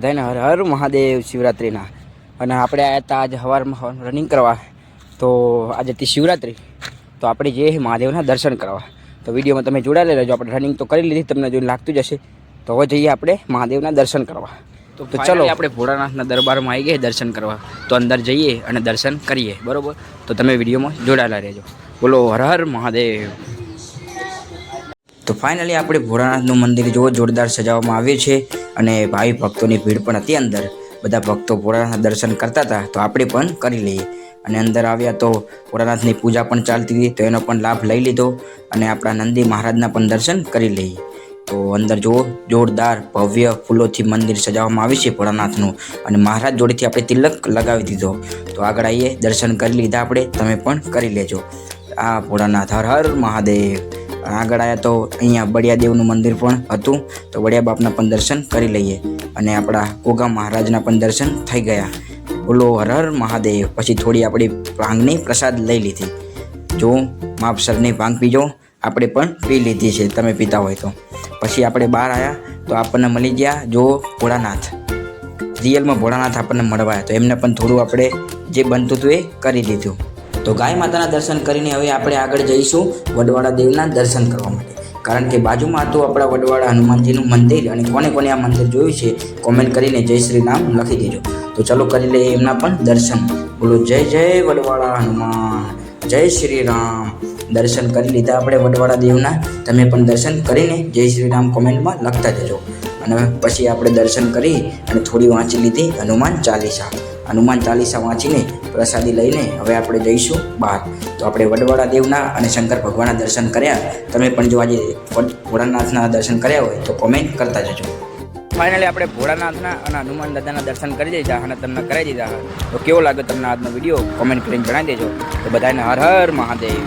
બધાને હર હર મહાદેવ શિવરાત્રિના. અને આપણે આવ્યા હતા આજે સવારમાં રનિંગ કરવા. તો આજે હતી શિવરાત્રિ, તો આપણે જઈએ મહાદેવના દર્શન કરવા. તો વિડીયોમાં તમે જોડાયેલા રહેજો. આપણે રનિંગ તો કરી લીધી, તમને જો લાગતું જશે. તો હવે જઈએ આપણે મહાદેવના દર્શન કરવા. તો ચલો આપણે ભોળાનાથના દરબારમાં આવી ગયા દર્શન કરવા. તો અંદર જઈએ અને દર્શન કરીએ, બરાબર? તો તમે વિડીયોમાં જોડાયેલા રહેજો. બોલો હર હર મહાદેવ. તો ફાઇનલી આપણે ભોળાનાથનું મંદિર જો જોરદાર સજાવવામાં આવ્યું છે અને ભાવિ ભક્તોની ભીડ પણ હતી અંદર. બધા ભક્તો ભોળાનાથના દર્શન કરતા હતા, તો આપણે પણ કરી લઈએ. અને અંદર આવ્યા તો ભોળાનાથની પૂજા પણ ચાલતી હતી, તો એનો પણ લાભ લઈ લીધો અને આપણા નંદી મહારાજના પણ દર્શન કરી લઈએ. તો અંદર જુઓ, જોરદાર ભવ્ય ફૂલોથી મંદિર સજાવવામાં આવ્યું છે ભોળાનાથનું. અને મહારાજ જોડેથી આપણે તિલક લગાવી દીધો. તો આગળ આવીએ, દર્શન કરી લીધા આપણે, તમે પણ કરી લેજો. આ ભોળાનાથ હર હર મહાદેવ. આગળ આવ્યા તો અહીંયા બળિયા દેવનું મંદિર પણ હતું, તો બળિયા બાપના પણ દર્શન કરી લઈએ. અને આપણા ગોગા મહારાજના પણ દર્શન થઈ ગયા. બોલો હર હર મહાદેવ. પછી થોડી આપણી ભાંગની પ્રસાદ લઈ લીધી. જો માપસરની ભાંગ પીજો, આપણે પણ પી લીધી છે, તમે પીતા હોય તો. પછી આપણે બહાર આવ્યા તો આપણને મળી ગયા જો ભોળાનાથ. રિયલમાં ભોળાનાથ આપણને મળવાયા, તો એમને પણ થોડું આપણે જે બનતું હતું એ કરી લીધું. તો ગાય માતાના દર્શન કરીને હવે આપણે આગળ જઈશું વડવાળા દેવના દર્શન કરવા માટે. કારણ કે બાજુમાં હતું આપણા વડવાળા હનુમાનજીનું મંદિર. અને કોને કોને આ મંદિર જોયું છે કોમેન્ટ કરીને જય શ્રી રામ લખી દેજો. તો ચલો કરી લઈએ એમના પણ દર્શન. બોલો જય જય વડવાળા હનુમાન, જય શ્રી રામ. દર્શન કરી લીધા આપણે વડવાળા દેવના. તમે પણ દર્શન કરીને જય શ્રી રામ કોમેન્ટમાં લખતા જજો. અને પછી આપણે દર્શન કરી અને થોડી વાંચી લીધી હનુમાન ચાલીસા. હનુમાન ચાલીસા વાંચીને પ્રસાદી લઈને હવે આપણે જઈશું બહાર. તો આપણે વડવાળા દેવના અને શંકર ભગવાનના દર્શન કર્યા. તમે પણ જો આજે ભોળાનાથના દર્શન કર્યા હોય તો કોમેન્ટ કરતા જજો. ફાઇનલી આપણે ભોળાનાથના અને હનુમાન દાદાના દર્શન કરી દીધા અને તમને કરાવી દીધા. તો કેવો લાગ્યો તમને આજનો વિડીયો કોમેન્ટ કરીને જણાવી દેજો. તો બધાને હર હર મહાદેવ.